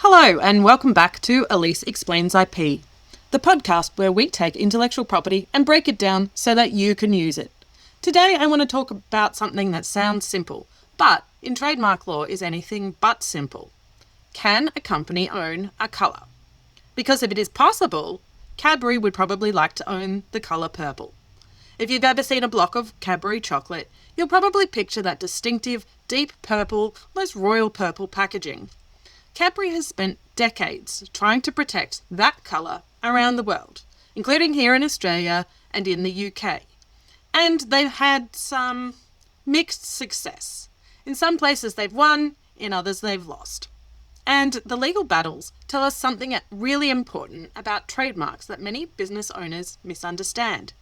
Hello and welcome back to Elise Explains IP, the podcast where we take intellectual property and break it down so that you can use it. Today I want to talk about something that sounds simple, but in trademark law is anything but simple. Can a company own a colour? Because if it is possible, Cadbury would probably like to own the colour purple. If you've ever seen a block of Cadbury chocolate, you'll probably picture that distinctive, deep purple, almost royal purple packaging. Cadbury has spent decades trying to protect that colour around the world, including here in Australia and in the UK. And they've had some mixed success. In some places they've won, in others they've lost. And the legal battles tell us something really important about trademarks that many business owners misunderstand.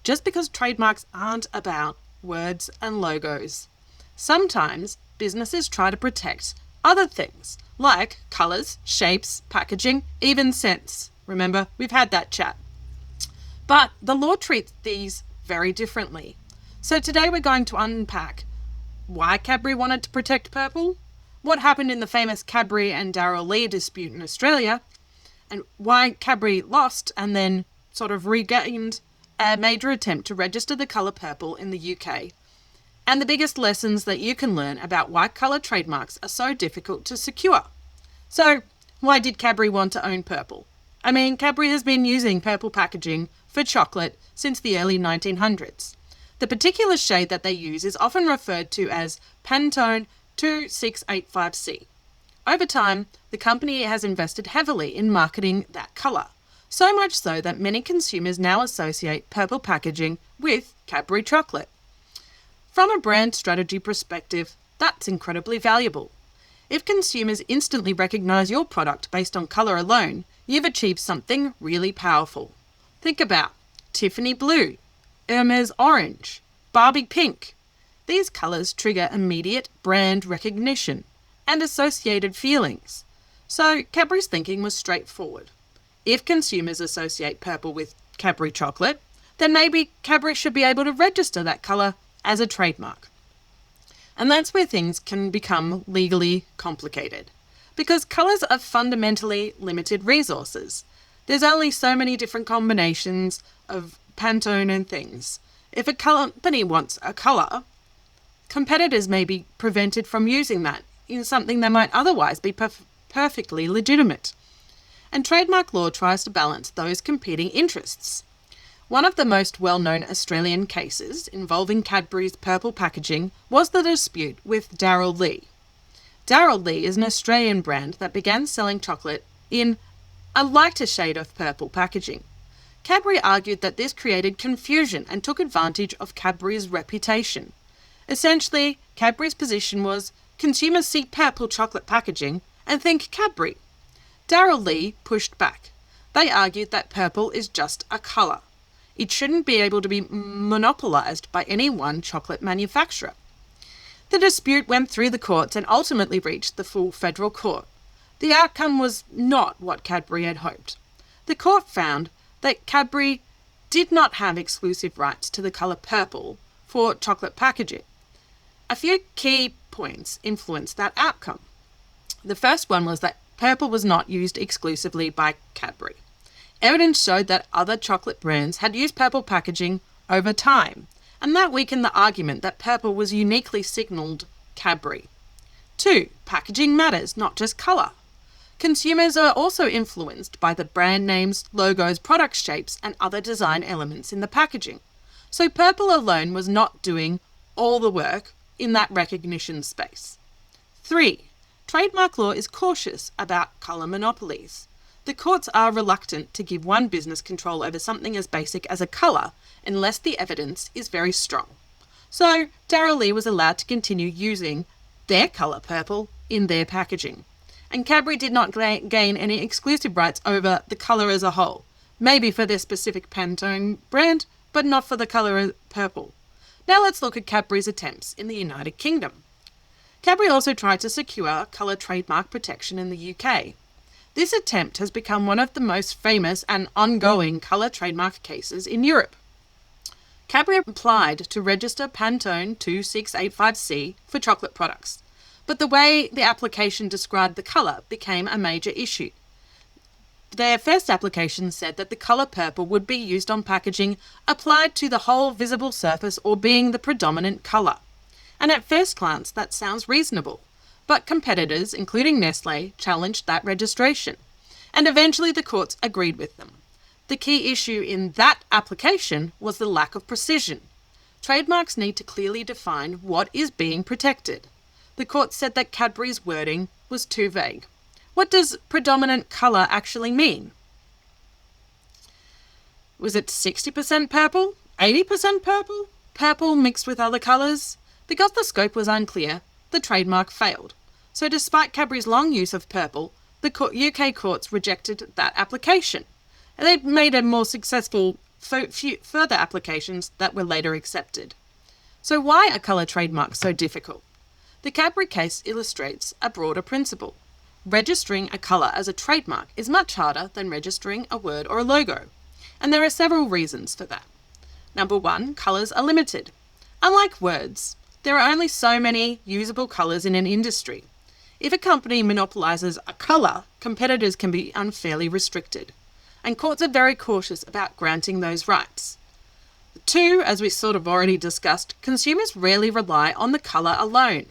Just because trademarks aren't about words and logos, sometimes businesses try to protect other things like colours, shapes, packaging, even scents. Remember, we've had that chat. But the law treats these very differently. So today we're going to unpack why Cadbury wanted to protect purple, what happened in the famous Cadbury and Darrell Lea dispute in Australia, and why Cadbury lost and then sort of regained a major attempt to register the colour purple in the UK, and the biggest lessons that you can learn about why colour trademarks are so difficult to secure. So, why did Cadbury want to own purple? I mean, Cadbury has been using purple packaging for chocolate since the early 1900s. The particular shade that they use is often referred to as Pantone 2685C. Over time, the company has invested heavily in marketing that colour, so much so that many consumers now associate purple packaging with Cadbury chocolate. From a brand strategy perspective, that's incredibly valuable. If consumers instantly recognise your product based on colour alone, you've achieved something really powerful. Think about Tiffany blue, Hermes orange, Barbie pink. These colours trigger immediate brand recognition and associated feelings. So Cadbury's thinking was straightforward. If consumers associate purple with Cadbury chocolate, then maybe Cadbury should be able to register that colour as a trademark. And that's where things can become legally complicated, because colours are fundamentally limited resources. There's only so many different combinations of Pantone and things. If a company wants a colour, competitors may be prevented from using that in something that might otherwise be perfectly legitimate. And trademark law tries to balance those competing interests. One of the most well-known Australian cases involving Cadbury's purple packaging was the dispute with Darrell Lea. Darrell Lea is an Australian brand that began selling chocolate in a lighter shade of purple packaging. Cadbury argued that this created confusion and took advantage of Cadbury's reputation. Essentially, Cadbury's position was consumers see purple chocolate packaging and think Cadbury. Darrell Lea pushed back. They argued that purple is just a colour. It shouldn't be able to be monopolised by any one chocolate manufacturer. The dispute went through the courts and ultimately reached the full federal court. The outcome was not what Cadbury had hoped. The court found that Cadbury did not have exclusive rights to the colour purple for chocolate packaging. A few key points influenced that outcome. The first one was that purple was not used exclusively by Cadbury. Evidence showed that other chocolate brands had used purple packaging over time, and that weakened the argument that purple was uniquely signalled Cadbury. 2. Packaging matters, not just colour. Consumers are also influenced by the brand names, logos, product shapes, and other design elements in the packaging. So purple alone was not doing all the work in that recognition space. 3. Trademark law is cautious about colour monopolies. The courts are reluctant to give one business control over something as basic as a colour unless the evidence is very strong. So Darrell Lea was allowed to continue using their colour purple in their packaging. And Cadbury did not gain any exclusive rights over the colour as a whole, maybe for their specific Pantone brand, but not for the colour purple. Now let's look at Cadbury's attempts in the United Kingdom. Cadbury also tried to secure colour trademark protection in the UK. This attempt has become one of the most famous and ongoing colour trademark cases in Europe. Cadbury applied to register Pantone 2685C for chocolate products, but the way the application described the colour became a major issue. Their first application said that the colour purple would be used on packaging applied to the whole visible surface or being the predominant colour. And at first glance, that sounds reasonable. But competitors, including Nestlé, challenged that registration. And eventually the courts agreed with them. The key issue in that application was the lack of precision. Trademarks need to clearly define what is being protected. The court said that Cadbury's wording was too vague. What does predominant colour actually mean? Was it 60% purple? 80% purple? Purple mixed with other colours? Because the scope was unclear, the trademark failed. So despite Cadbury's long use of purple, the UK courts rejected that application. And they made a more successful further applications that were later accepted. So why are colour trademarks so difficult? The Cadbury case illustrates a broader principle. Registering a colour as a trademark is much harder than registering a word or a logo. And there are several reasons for that. Number one, colours are limited. Unlike words, there are only so many usable colours in an industry. If a company monopolises a colour, competitors can be unfairly restricted. And courts are very cautious about granting those rights. Two, as we sort of already discussed, consumers rarely rely on the colour alone.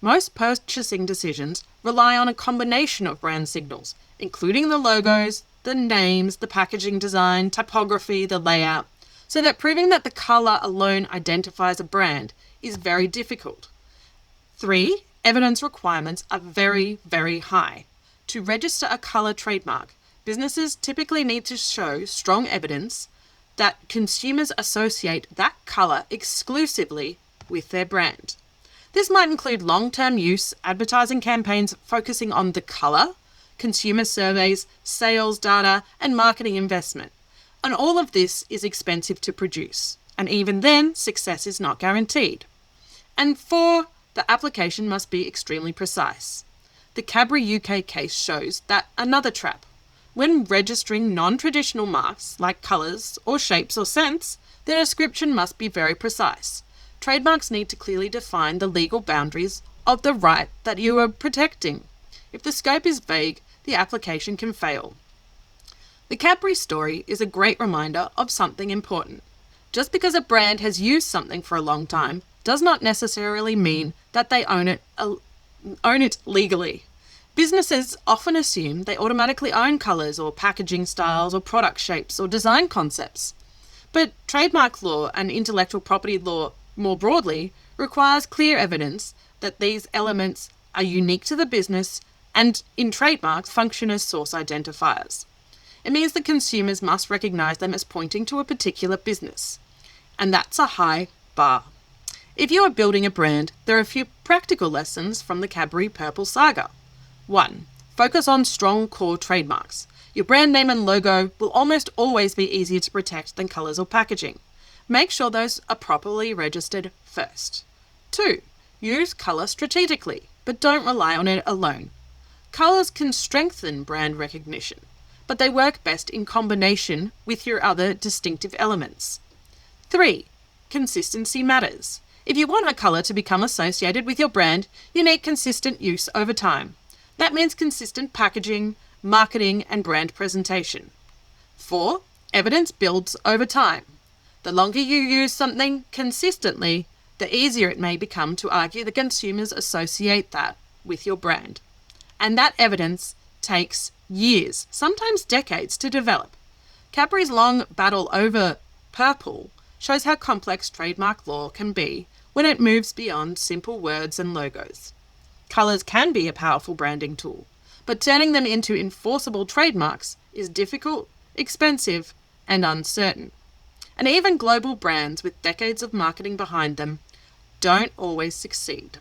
Most purchasing decisions rely on a combination of brand signals, including the logos, the names, the packaging design, typography, the layout, so that proving that the colour alone identifies a brand is very difficult. 3, evidence requirements are very, very high. To register a colour trademark, businesses typically need to show strong evidence that consumers associate that colour exclusively with their brand. This might include long-term use, advertising campaigns focusing on the colour, consumer surveys, sales data, and marketing investment. And all of this is expensive to produce. And even then, success is not guaranteed. And 4, the application must be extremely precise. The Cadbury UK case shows that another trap. When registering non-traditional marks like colours or shapes or scents, the description must be very precise. Trademarks need to clearly define the legal boundaries of the right that you are protecting. If the scope is vague, the application can fail. The Cadbury story is a great reminder of something important. Just because a brand has used something for a long time does not necessarily mean that they own it legally. Businesses often assume they automatically own colours or packaging styles or product shapes or design concepts. But trademark law and intellectual property law more broadly requires clear evidence that these elements are unique to the business and in trademarks function as source identifiers. It means that consumers must recognise them as pointing to a particular business. And that's a high bar. If you are building a brand, there are a few practical lessons from the Cadbury Purple saga. 1. Focus on strong core trademarks. Your brand name and logo will almost always be easier to protect than colours or packaging. Make sure those are properly registered first. 2. Use colour strategically, but don't rely on it alone. Colours can strengthen brand recognition, but they work best in combination with your other distinctive elements. 3. Consistency matters. If you want a colour to become associated with your brand, you need consistent use over time. That means consistent packaging, marketing, and brand presentation. 4. Evidence builds over time. The longer you use something consistently, the easier it may become to argue that consumers associate that with your brand. And that evidence takes years, sometimes decades, to develop. Cadbury's long battle over purple shows how complex trademark law can be when it moves beyond simple words and logos. Colours can be a powerful branding tool, but turning them into enforceable trademarks is difficult, expensive, and uncertain. And even global brands with decades of marketing behind them don't always succeed.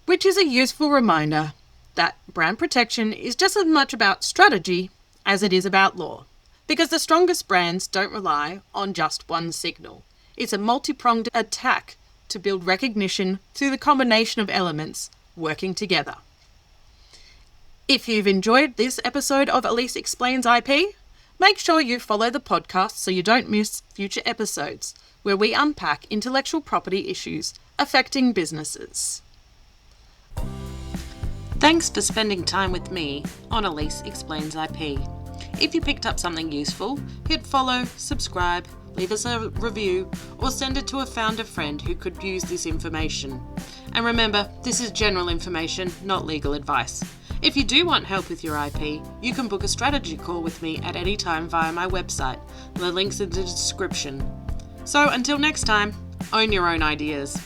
Which is a useful reminder that brand protection is just as much about strategy as it is about law. Because the strongest brands don't rely on just one signal. It's a multi-pronged attack to build recognition through the combination of elements working together. If you've enjoyed this episode of Elise Explains IP, make sure you follow the podcast so you don't miss future episodes where we unpack intellectual property issues affecting businesses. Thanks for spending time with me on Elise Explains IP. If you picked up something useful, hit follow, subscribe, leave us a review, or send it to a founder friend who could use this information. And remember, this is general information, not legal advice. If you do want help with your IP, you can book a strategy call with me at any time via my website. The link's in the description. So until next time, own your own ideas.